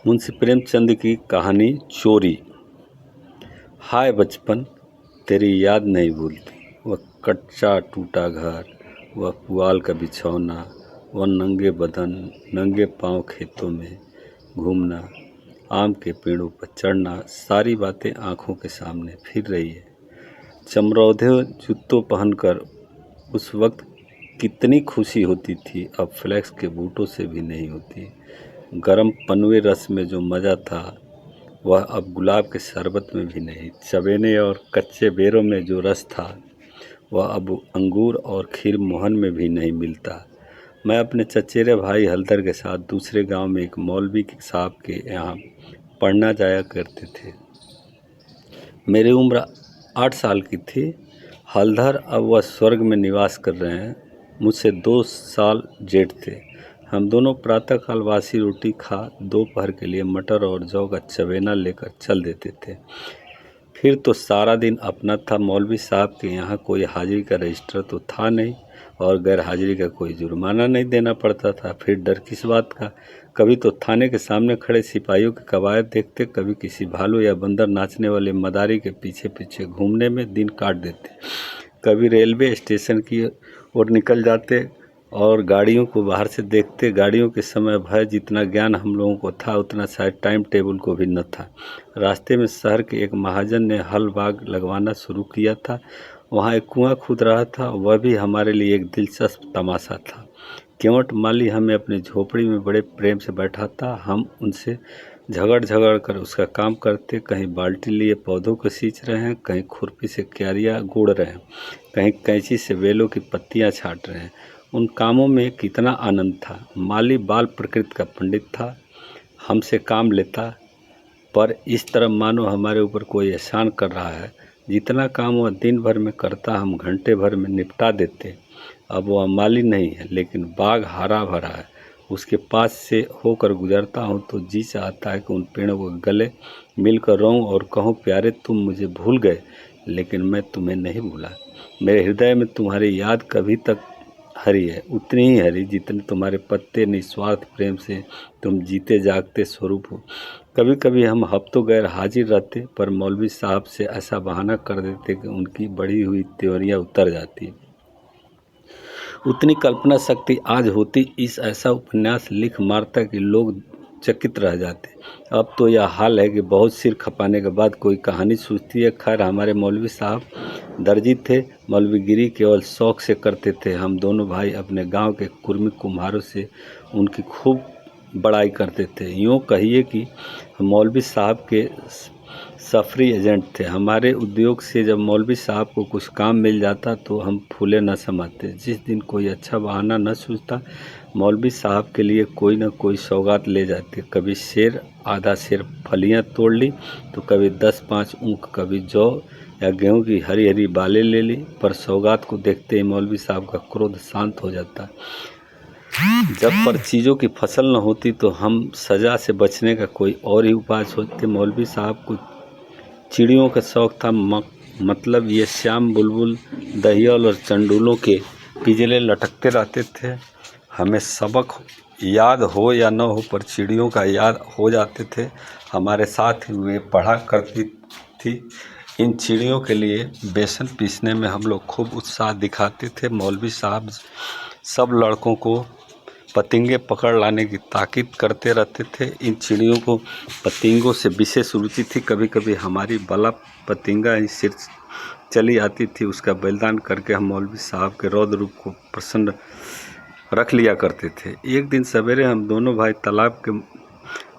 मुंशी प्रेमचंद की कहानी चोरी। हाय बचपन, तेरी याद नहीं भूलती। वह कच्चा टूटा घर, वह पुआल का बिछौना, वह नंगे बदन नंगे पांव खेतों में घूमना, आम के पेड़ों पर चढ़ना, सारी बातें आंखों के सामने फिर रही है। चमरौधे जूतों पहनकर उस वक्त कितनी खुशी होती थी, अब फ्लेक्स के बूटों से भी नहीं होती। गरम पनवे रस में जो मज़ा था वह अब गुलाब के शरबत में भी नहीं। चबेने और कच्चे बेरों में जो रस था वह अब अंगूर और खीर मोहन में भी नहीं मिलता। मैं अपने चचेरे भाई हलदर के साथ दूसरे गांव में एक मौलवी साहब के यहाँ पढ़ना जाया करते थे। मेरी उम्र 8 साल की थी। हलधर अब वह स्वर्ग में निवास कर रहे हैं, मुझसे 2 साल जेठ थे। हम दोनों प्रातःकाल बासी रोटी खा दोपहर के लिए मटर और जौ का चबेना लेकर चल देते थे। फिर तो सारा दिन अपना था। मौलवी साहब के यहाँ कोई हाजिरी का रजिस्टर तो था नहीं और गैर हाजिरी का कोई जुर्माना नहीं देना पड़ता था। फिर डर किस बात का। कभी तो थाने के सामने खड़े सिपाहियों के कवायद देखते, कभी किसी भालू या बंदर नाचने वाले मदारी के पीछे पीछे घूमने में दिन काट देते, कभी रेलवे स्टेशन की ओर निकल जाते और गाड़ियों को बाहर से देखते। गाड़ियों के समय भय जितना ज्ञान हम लोगों को था उतना शायद टाइम टेबल को भी न था। रास्ते में शहर के एक महाजन ने हल बाग लगवाना शुरू किया था। वहाँ एक कुआं खुद रहा था, वह भी हमारे लिए एक दिलचस्प तमाशा था। केवट माली हमें अपनी झोपड़ी में बड़े प्रेम से बैठाता। हम उनसे झगड़ कर उसका काम करते। कहीं बाल्टी लिए पौधों को सींच रहे हैं, कहीं खुरपी से क्यारियाँ गोड़ रहे हैं, कहीं कैंची से बेलों की पत्तियाँ छाँट रहे हैं। उन कामों में कितना आनंद था। माली बाल प्रकृति का पंडित था, हमसे काम लेता, पर इस तरह मानो हमारे ऊपर कोई एहसान कर रहा है। जितना काम वह दिन भर में करता हम घंटे भर में निपटा देते। अब वह माली नहीं है, लेकिन बाग हरा भरा है। उसके पास से होकर गुजरता हूँ तो जी चाहता है कि उन पेड़ों को गले मिलकर रोऊं और कहूँ, प्यारे तुम मुझे भूल गए लेकिन मैं तुम्हें नहीं भूला। मेरे हृदय में तुम्हारी याद कभी तक हरी है, उतनी ही हरी जितने तुम्हारे पत्ते निस्वार्थ प्रेम से तुम जीते जागते स्वरूप हो। कभी कभी हम हफ्तों गैर हाजिर रहते, पर मौलवी साहब से ऐसा बहाना कर देते कि उनकी बढ़ी हुई त्योरियाँ उतर जाती। उतनी कल्पना शक्ति आज होती, इस ऐसा उपन्यास लिख मारता कि लोग चकित रह जाते। अब तो यह हाल है कि बहुत सिर खपाने के बाद कोई कहानी सूझती है। खैर, हमारे मौलवी साहब दर्जी थे, मौलवीगिरी केवल शौक से करते थे। हम दोनों भाई अपने गांव के कुर्मी कुम्हारों से उनकी खूब बड़ाई करते थे। यूँ कहिए कि मौलवी साहब के सफरी एजेंट थे। हमारे उद्योग से जब मौलवी साहब को कुछ काम मिल जाता तो हम फूले न समाते। जिस दिन कोई अच्छा बहाना न सूझता, मौलवी साहब के लिए कोई न कोई सौगात ले जाते। कभी सेर, आधा सेर फलियां तोड़ ली तो कभी 10-5 ऊँख, कभी जौ या गेहूं की हरी हरी बालें ले ली। पर सौगात को देखते ही मौलवी साहब का क्रोध शांत हो जाता। जब पर चीज़ों की फसल न होती तो हम सज़ा से बचने का कोई और ही उपाय सोचते। मौलवी साहब को चिड़ियों का शौक था, मतलब ये श्याम बुलबुल, दहियल और चंडूलों के पिंजरे लटकते रहते थे। हमें सबक याद हो या न हो, पर चिड़ियों का याद हो जाते थे। हमारे साथ ही वे पढ़ा करती थी। इन चिड़ियों के लिए बेसन पीसने में हम लोग खूब उत्साह दिखाते थे। मौलवी साहब सब लड़कों को पतंगे पकड़ लाने की ताकीद करते रहते थे। इन चिड़ियों को पतंगों से विशेष रुचि थी। कभी कभी हमारी बला पतंगा ही सिर चली आती थी। उसका बलिदान करके हम मौलवी साहब के रौद्र रूप को प्रसन्न रख लिया करते थे। एक दिन सवेरे हम दोनों भाई तालाब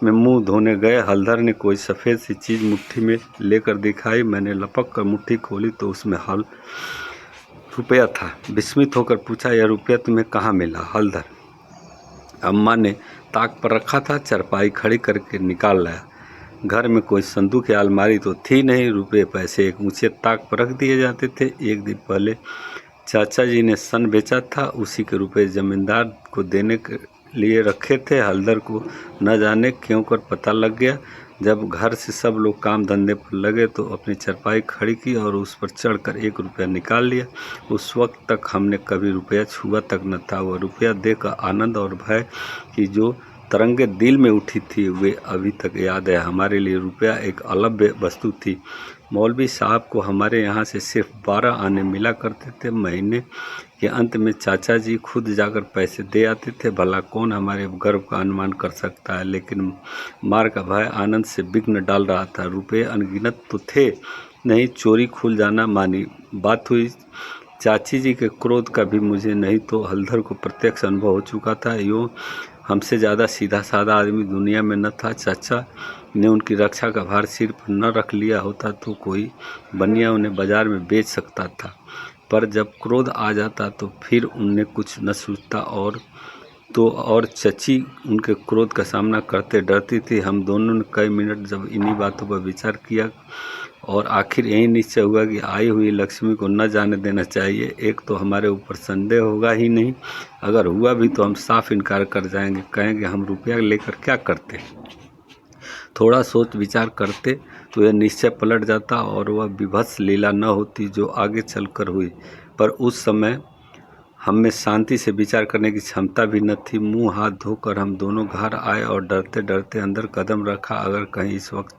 में मुंह धोने गए। हलधर ने कोई सफ़ेद सी चीज़ मुट्ठी में लेकर दिखाई। मैंने लपक कर मुट्ठी खोली तो उसमें रुपया था। विस्मित होकर पूछा, यह रुपया तुम्हें कहाँ मिला हलधर? अम्मा ने ताक पर रखा था। चरपाई खड़ी करके निकाल लाया। घर में कोई संदूक या अलमारी तो थी नहीं। रुपये पैसे एक ऊंचे ताक पर रख दिए जाते थे। एक दिन पहले चाचा जी ने सन बेचा था, उसी के रुपये जमींदार को देने के लिए रखे थे। हलदर को न जाने क्यों कर पता लग गया। जब घर से सब लोग काम धंधे पर लगे तो अपनी चरपाई खड़ी की और उस पर चढ़कर 1 रुपया निकाल लिया। उस वक्त तक हमने कभी रुपया छुआ तक न था। वह रुपया देखकर आनंद और भय की जो तरंगे दिल में उठी थी वे अभी तक याद है। हमारे लिए रुपया एक अलभ्य वस्तु थी। मौलवी साहब को हमारे यहाँ से सिर्फ 12 आने मिला करते थे। महीने के अंत में चाचा जी खुद जाकर पैसे दे आते थे। भला कौन हमारे गर्व का अनुमान कर सकता है, लेकिन मार का भय आनंद से विघ्न डाल रहा था। रुपये अनगिनत तो थे नहीं, चोरी खुल जाना मानी बात हुई। चाची जी के क्रोध का भी मुझे नहीं तो हलधर को प्रत्यक्ष अनुभव हो चुका था। यूँ हमसे ज़्यादा सीधा साधा आदमी दुनिया में न था। चाचा ने उनकी रक्षा का भार सिर पर न रख लिया होता तो कोई बनिया उन्हें बाजार में बेच सकता था, पर जब क्रोध आ जाता तो फिर उन्हें कुछ न सूझता। और चची उनके क्रोध का सामना करते डरती थी। हम दोनों ने कई मिनट जब इन्हीं बातों पर विचार किया और आखिर यही निश्चय हुआ कि आई हुई लक्ष्मी को न जाने देना चाहिए। एक तो हमारे ऊपर संदेह होगा ही नहीं, अगर हुआ भी तो हम साफ इनकार कर जाएंगे, कहेंगे हम रुपया लेकर क्या करते। थोड़ा सोच विचार करते तो यह निश्चय पलट जाता और वह विभत्स लीला न होती जो आगे चलकर हुई। पर उस समय हम में शांति से विचार करने की क्षमता भी न थी। मुंह हाथ धोकर हम दोनों घर आए और डरते डरते अंदर कदम रखा। अगर कहीं इस वक्त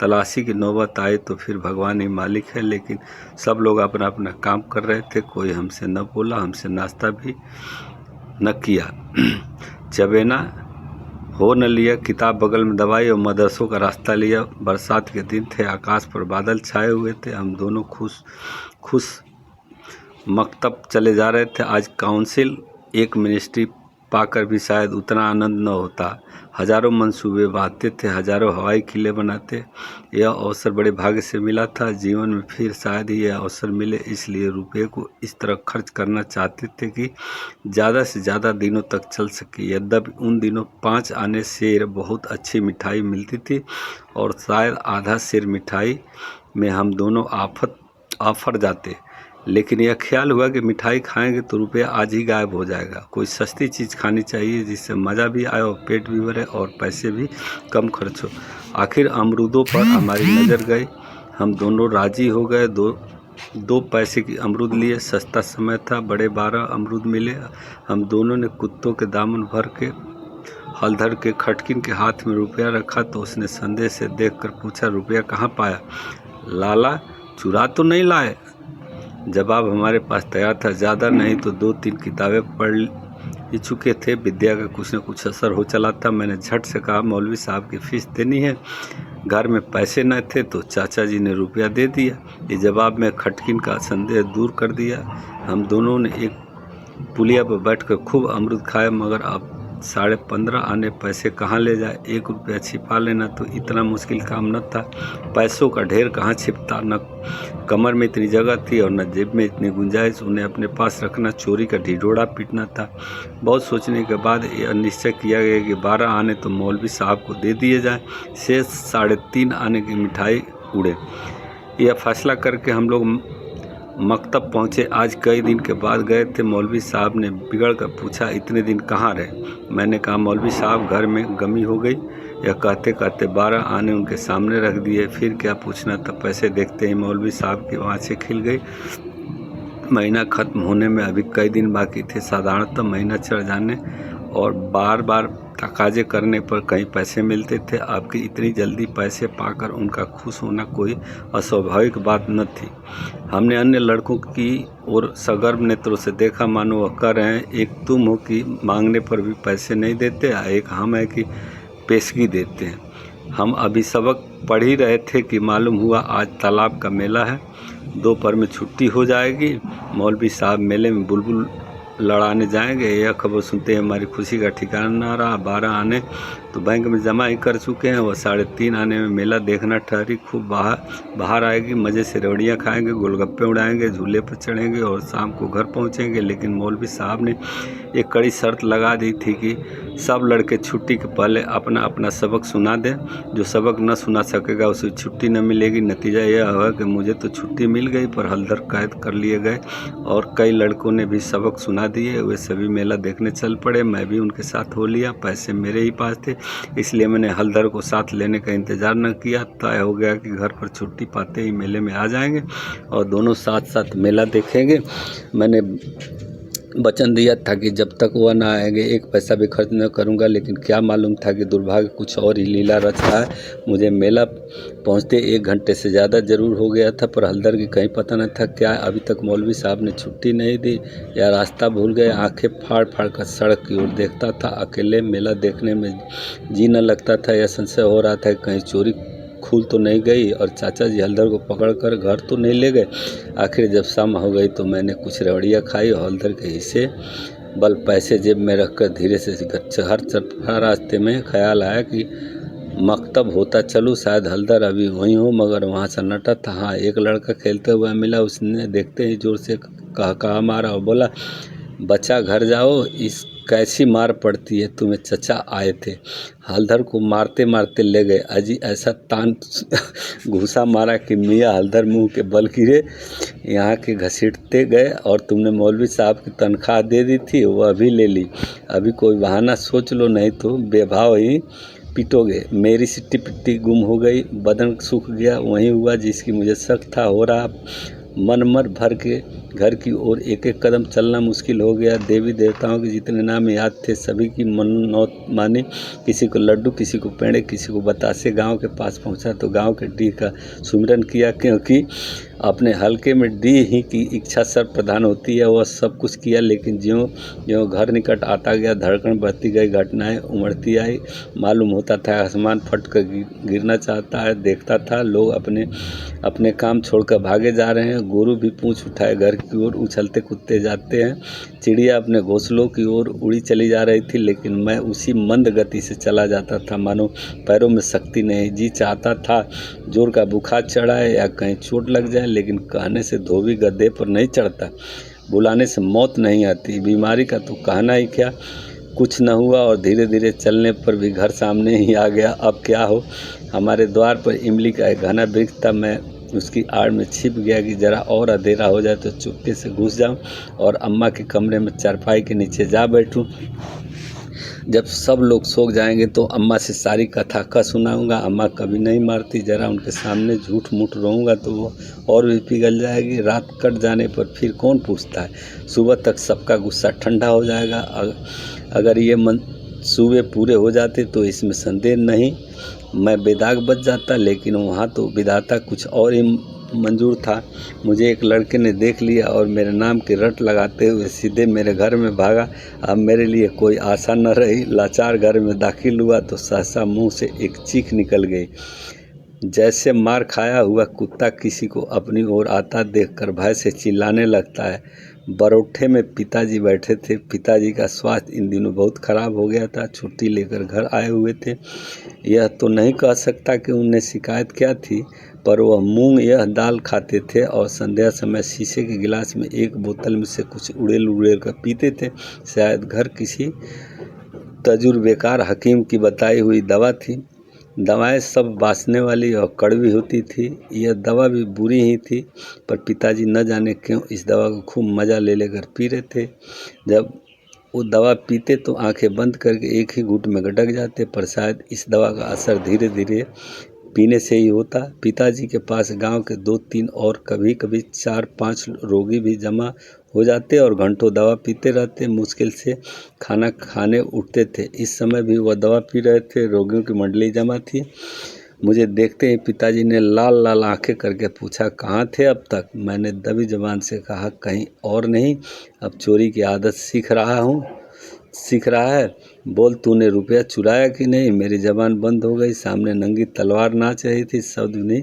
तलाशी की नौबत आए तो फिर भगवान ही मालिक है। लेकिन सब लोग अपना अपना काम कर रहे थे। कोई हमसे न बोला, हमसे नाश्ता भी न किया, चबेना हो न लिया। किताब बगल में दबाई और मदरसों का रास्ता लिया। बरसात के दिन थे, आकाश पर बादल छाए हुए थे। हम दोनों खुश मकतब चले जा रहे थे। आज काउंसिल एक मिनिस्ट्री पाकर भी शायद उतना आनंद न होता। हजारों मंसूबे बांधते थे, हजारों हवाई किले बनाते। यह अवसर बड़े भाग्य से मिला था। जीवन में फिर शायद ही यह अवसर मिले, इसलिए रुपये को इस तरह खर्च करना चाहते थे कि ज़्यादा से ज़्यादा दिनों तक चल सके। यद्यपि उन दिनों 5 आने सेर बहुत अच्छी मिठाई मिलती थी और शायद आधा सेर मिठाई में हम दोनों आफर जाते। लेकिन यह ख्याल हुआ कि मिठाई खाएंगे तो रुपया आज ही गायब हो जाएगा। कोई सस्ती चीज़ खानी चाहिए जिससे मज़ा भी आए और पेट भी भरे और पैसे भी कम खर्च हो। आखिर अमरूदों पर हमारी नज़र गई। हम दोनों राजी हो गए। दो पैसे की अमरूद लिए। सस्ता समय था, बड़े 12 अमरूद मिले। हम दोनों ने कुत्तों के दामन भर के हलधर के खटकिन के हाथ में रुपया रखा तो उसने संदेह से देखकर पूछा, रुपया कहाँ पाया? लाला चुरा तो नहीं लाए? जवाब हमारे पास तैयार था। ज़्यादा नहीं तो 2-3 किताबें पढ़ ही चुके थे। विद्या का कुछ न कुछ असर हो चला था। मैंने झट से कहा, मौलवी साहब की फीस देनी है। घर में पैसे न थे तो चाचा जी ने रुपया दे दिया। ये जवाब में खटकिन का संदेह दूर कर दिया। हम दोनों ने एक पुलिया पर बैठकर खूब अमरूद खाए, मगर अब 15.5 आने पैसे कहाँ ले जाए? 1 रुपया छिपा लेना तो इतना मुश्किल काम न था। पैसों का ढेर कहाँ छिपता? न कमर में इतनी जगह थी और न जेब में इतनी गुंजाइश। उन्हें अपने पास रखना चोरी का ढिढोरा पीटना था। बहुत सोचने के बाद यह निश्चय किया गया कि 12 आने तो मौलवी साहब को दे दिए जाएं, शेष 3.5 आने की मिठाई उड़े। यह फैसला करके हम लोग मकतब पहुँचे। आज कई दिन के बाद गए थे। मौलवी साहब ने बिगड़ कर पूछा, इतने दिन कहाँ रहे? मैंने कहा, मौलवी साहब घर में गमी हो गई। यह कहते कहते 12 आने उनके सामने रख दिए। फिर क्या पूछना था? पैसे देखते ही मौलवी साहब की आँखें खिल गई। महीना ख़त्म होने में अभी कई दिन बाकी थे। साधारणतः महीना चढ़ जाने और बार बार तकाजे करने पर कहीं पैसे मिलते थे। आपकी इतनी जल्दी पैसे पाकर उनका खुश होना कोई अस्वाभाविक बात न थी। हमने अन्य लड़कों की ओर सगर्व नेत्रों से देखा, मानो वह कह रहे हैं, एक तुम हो कि मांगने पर भी पैसे नहीं देते, एक हम है कि पेशगी देते हैं। हम अभी सबक पढ़ ही रहे थे कि मालूम हुआ आज तालाब का मेला है। दोपहर में छुट्टी हो जाएगी। मौलवी साहब मेले में बुलबुल लड़ाने जाएंगे। यह खबर सुनते ही हमारी खुशी का ठिकाना न रहा। 12 आने तो बैंक में जमा ही कर चुके हैं। वह 3.5 आने में मेला देखना ठहरी। खूब बाहर आएगी, मज़े से रेवड़ियाँ खाएंगे, गोलगप्पे उड़ाएंगे, झूले पर चढ़ेंगे और शाम को घर पहुँचेंगे। लेकिन मौलवी साहब ने एक कड़ी शर्त लगा दी थी कि सब लड़के छुट्टी के पहले अपना अपना सबक सुना दें। जो सबक न सुना सकेगा उसे छुट्टी न मिलेगी। नतीजा यह हुआ कि मुझे तो छुट्टी मिल गई, पर हलधर कैद कर लिए गए और कई लड़कों ने भी सबक सुना दिए। वे सभी मेला देखने चल पड़े। मैं भी उनके साथ हो लिया। पैसे मेरे ही पास थे, इसलिए मैंने हलधर को साथ लेने का इंतज़ार न किया। तय हो गया कि घर पर छुट्टी पाते ही मेले में आ जाएंगे और दोनों साथ साथ मेला देखेंगे। मैंने वचन दिया था कि जब तक वह ना आएंगे एक पैसा भी खर्च न करूंगा, लेकिन क्या मालूम था कि दुर्भाग्य कुछ और ही लीला रच रहा है। मुझे मेला पहुंचते 1 घंटे से ज़्यादा ज़रूर हो गया था, पर हल्दर की कहीं पता न था क्या अभी तक मौलवी साहब ने छुट्टी नहीं दी या रास्ता भूल गए। आंखें फाड़ फाड़ कर सड़क की ओर देखता था। अकेले मेला देखने में जी न लगता था। यह संशय हो रहा था कि कहीं चोरी खुल तो नहीं गई और चाचा जी हल्दर को पकड़कर घर तो नहीं ले गए। आखिर जब शाम हो गई तो मैंने कुछ रवड़ियाँ खाई और हल्दर के हिस्से बल पैसे जेब में रखकर धीरे से हर चरपटा रास्ते में ख्याल आया कि मकतब होता चलूँ, शायद हल्दर अभी वहीं हो, मगर वहाँ सन्नाटा था। हाँ, एक लड़का खेलते हुआ मिला। उसने देखते ही जोर से कहा मारा और बोला, बच्चा घर जाओ, इस कैसी मार पड़ती है, तुम्हें चचा आए थे। हल्दर को मारते मारते ले गए। अजी ऐसा तान घूसा मारा कि मियाँ हल्दर मुंह के बल गिरे। यहाँ के घसीटते गए और तुमने मौलवी साहब की तनख्वाह दे दी थी, वह भी ले ली। अभी कोई बहाना सोच लो, नहीं तो बेभाव ही पिटोगे। मेरी सिट्टी पिट्टी गुम हो गई, बदन सूख गया। वहीं हुआ जिसकी मुझे शक था हो रहा। मन मर भर के घर की ओर एक एक कदम चलना मुश्किल हो गया। देवी देवताओं के जितने नाम याद थे सभी की मनौत मानी। किसी को लड्डू, किसी को पेड़े, किसी को बतासे। गांव के पास पहुंचा तो गांव के डी का सुमिरन किया, क्योंकि अपने हल्के में डी ही की इच्छा सर्व प्रधान होती है। वह सब कुछ किया, लेकिन ज्यों ज्यों घर निकट आता गया धड़कन बढ़ती गई, घटनाएं उमड़ती आई। मालूम होता था आसमान फट कर गिरना चाहता है। देखता था लोग अपने अपने काम छोड़कर भागे जा रहे हैं। गुरु भी पूंछ उठाए घर की ओर उछलते कूदते जाते हैं। चिड़िया अपने घोंसलों की ओर उड़ी चली जा रही थी, लेकिन मैं उसी मंद गति से चला जाता था, मानो पैरों में शक्ति नहीं। जी चाहता था जोर का बुखार चढ़ाए या कहीं चोट लग जाए, लेकिन कहने से धोबी गद्दे पर नहीं चढ़ता, बुलाने से मौत नहीं आती। बीमारी का तो कहना ही क्या। कुछ न हुआ और धीरे धीरे चलने पर भी घर सामने ही आ गया। अब क्या हो। हमारे द्वार पर इमली का एक घना वृक्ष था। मैं उसकी आड़ में छिप गया कि जरा और अंधेरा हो जाए तो चुपके से घुस जाऊं और अम्मा के कमरे में चारपाई के नीचे जा बैठूं। जब सब लोग सो जाएंगे तो अम्मा से सारी कथा का सुनाऊंगा। अम्मा कभी नहीं मारती, जरा उनके सामने झूठ मूठ रहूँगा तो वो और भी पिघल जाएगी। रात कट जाने पर फिर कौन पूछता है। सुबह तक सबका गुस्सा ठंडा हो जाएगा। अगर ये मंसूबे पूरे हो जाते तो इसमें संदेह नहीं, मैं बेदाग बच जाता। लेकिन वहाँ तो विधाता कुछ और ही मंजूर था। मुझे एक लड़के ने देख लिया और मेरे नाम की रट लगाते हुए सीधे मेरे घर में भागा। अब मेरे लिए कोई आशा न रही। लाचार घर में दाखिल हुआ तो सहसा मुंह से एक चीख निकल गई, जैसे मार खाया हुआ कुत्ता किसी को अपनी ओर आता देखकर भय से चिल्लाने लगता है। बरौठे में पिताजी बैठे थे। पिताजी का स्वास्थ्य इन दिनों बहुत खराब हो गया था। छुट्टी लेकर घर आए हुए थे। यह तो नहीं कह सकता कि उन्हें शिकायत क्या थी, पर वह मूंग यह दाल खाते थे और संध्या समय शीशे के गिलास में एक बोतल में से कुछ उड़ेल कर पीते थे। शायद घर किसी तजुर्बेकार हकीम की बताई हुई दवा थी। दवाएं सब बासने वाली और कड़वी होती थी। यह दवा भी बुरी ही थी, पर पिताजी न जाने क्यों इस दवा को खूब मज़ा ले लेकर पी रहे थे। जब वो दवा पीते तो आंखें बंद करके एक ही घूंट में गटक जाते, पर शायद इस दवा का असर धीरे धीरे पीने से ही होता। पिताजी के पास गांव के 2-3 और कभी कभी 4-5 रोगी भी जमा हो जाते और घंटों दवा पीते रहते। मुश्किल से खाना खाने उठते थे। इस समय भी वह दवा पी रहे थे। रोगियों की मंडली जमा थी। मुझे देखते ही पिताजी ने लाल लाल आंखें करके पूछा, कहाँ थे अब तक। मैंने दबी जबान से कहा, कहीं और नहीं, अब चोरी की आदत सीख रहा है। बोल, तूने रुपया चुराया कि नहीं। मेरी जबान बंद हो गई। सामने नंगी तलवार नाच रही थी। शब्द नहीं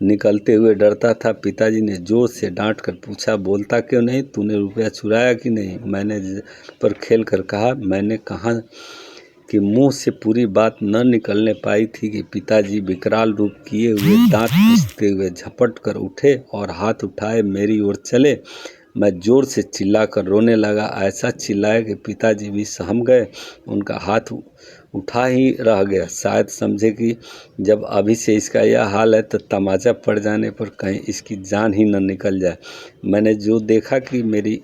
निकलते हुए डरता था। पिताजी ने जोर से डांट कर पूछा, बोलता क्यों नहीं, तूने रुपया चुराया कि नहीं। मैंने पर खेल कर कहा, मैंने कहा कि मुंह से पूरी बात न निकलने पाई थी कि पिताजी विकराल रूप किए हुए दांत पीसते हुए झपट कर उठे और हाथ उठाए मेरी ओर चले। मैं जोर से चिल्लाकर रोने लगा। ऐसा चिल्लाया कि पिताजी भी सहम गए। उनका हाथ उठा ही रह गया। शायद समझे कि जब अभी से इसका यह हाल है तो तमाचा पड़ जाने पर कहीं इसकी जान ही न निकल जाए। मैंने जो देखा कि मेरी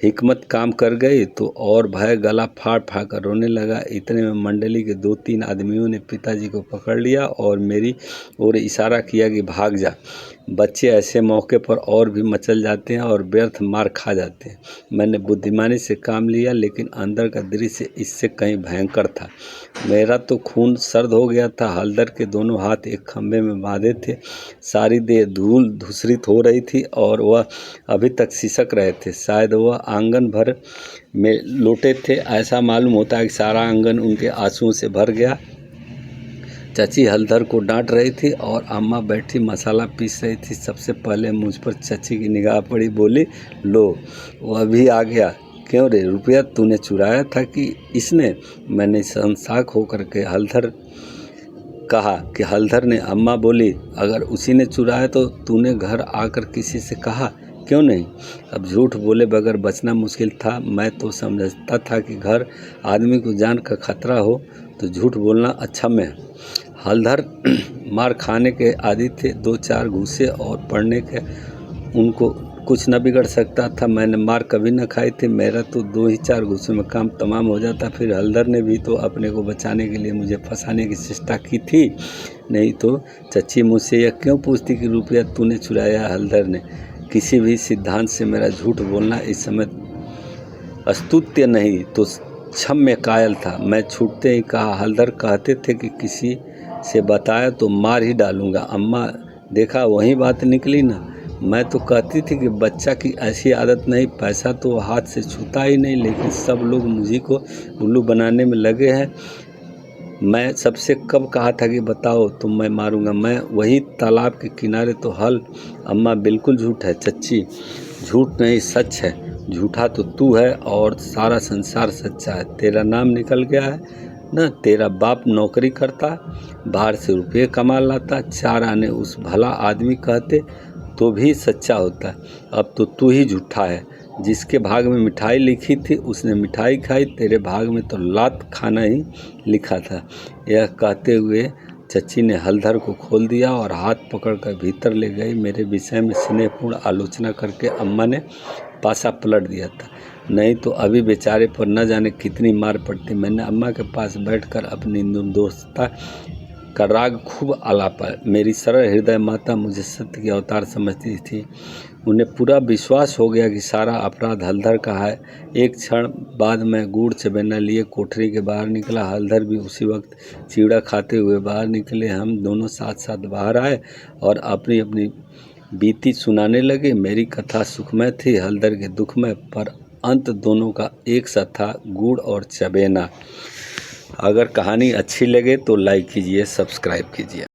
हिकमत काम कर गई तो और भय गला फाड़ फाड़ कर रोने लगा। इतने में मंडली के 2-3 आदमियों ने पिताजी को पकड़ लिया और मेरी ओर इशारा किया कि भाग जा। बच्चे ऐसे मौके पर और भी मचल जाते हैं और व्यर्थ मार खा जाते हैं। मैंने बुद्धिमानी से काम लिया, लेकिन अंदर का दृश्य इससे कहीं भयंकर था। मेरा तो खून सर्द हो गया था। हलधर के दोनों हाथ एक खंभे में बांधे थे। सारी देह धूल धूसरित हो रही थी और वह अभी तक सिसक रहे थे। शायद वह आंगन भर में लोटे थे। ऐसा मालूम होता है कि सारा आंगन उनके आंसुओं से भर गया। चाची हलधर को डांट रही थी और अम्मा बैठी मसाला पीस रही थी। सबसे पहले मुझ पर चाची की निगाह पड़ी। बोली, लो वह भी आ गया। क्यों रे, रुपया तूने चुराया था कि इसने? मैंने शर्मसार होकर के हलधर कहा कि हलधर ने। अम्मा बोली, अगर उसी ने चुराया तो तूने घर आकर किसी से कहा क्यों नहीं? अब झूठ बोले बगैर बचना मुश्किल था। मैं तो समझता था कि घर आदमी को जान का खतरा हो तो झूठ बोलना अक्षम्य है। हलधर मार खाने के आदी थे। 2-4 घूंसे और पड़ने के उनको कुछ न बिगड़ सकता था। मैंने मार कभी न खाई थी। मेरा तो 2 ही 4 घूंसों में काम तमाम हो जाता। फिर हलधर ने भी तो अपने को बचाने के लिए मुझे फंसाने की चेष्टा की थी। नहीं तो चच्ची मुझसे यह क्यों पूछती कि रुपया तूने चुराया? हलधर ने। किसी भी सिद्धांत से मेरा झूठ बोलना इस समय अस्तुत्य नहीं तो क्षम्य कायल था। मैं छूटते ही कहा, हलधर कहते थे कि किसी से बताया तो मार ही डालूंगा। अम्मा, देखा वही बात निकली ना। मैं तो कहती थी कि बच्चा की ऐसी आदत नहीं। पैसा तो हाथ से छूता ही नहीं, लेकिन सब लोग मुझे को उल्लू बनाने में लगे हैं। मैं सबसे कब कहा था कि बताओ तो मैं मारूंगा? मैं वही तालाब के किनारे तो हल। अम्मा, बिल्कुल झूठ है चच्ची। झूठ नहीं, सच है। झूठा तो तू है और सारा संसार सच्चा है। तेरा नाम निकल गया है ना। तेरा बाप नौकरी करता, बाहर से रुपये कमा लाता, 4 आने उस भला आदमी कहते तो भी सच्चा होता। अब तो तू ही झूठा है। जिसके भाग में मिठाई लिखी थी उसने मिठाई खाई। तेरे भाग में तो लात खाना ही लिखा था। यह कहते हुए चच्ची ने हलधर को खोल दिया और हाथ पकड़कर भीतर ले गई। मेरे विषय में स्नेहपूर्ण आलोचना करके अम्मा ने पासा पलट दिया था। नहीं तो अभी बेचारे पर न जाने कितनी मार पड़ती। मैंने अम्मा के पास बैठकर अपनी निर्दोषता का राग खूब आलापा। मेरी सरल हृदय माता मुझे सत्य की अवतार समझती थी। उन्हें पूरा विश्वास हो गया कि सारा अपराध हलधर का है। एक क्षण बाद मैं गुड़ चबेना लिए कोठरी के बाहर निकला। हलधर भी उसी वक्त चिवड़ा खाते हुए बाहर निकले। हम दोनों साथ साथ बाहर आए और अपनी अपनी बीती सुनाने लगे। मेरी कथा सुखमय थी, हलधर के दुखमय, पर अंत दोनों का एक सा था, गुड़ और चबेना। अगर कहानी अच्छी लगे तो लाइक कीजिए, सब्सक्राइब कीजिए।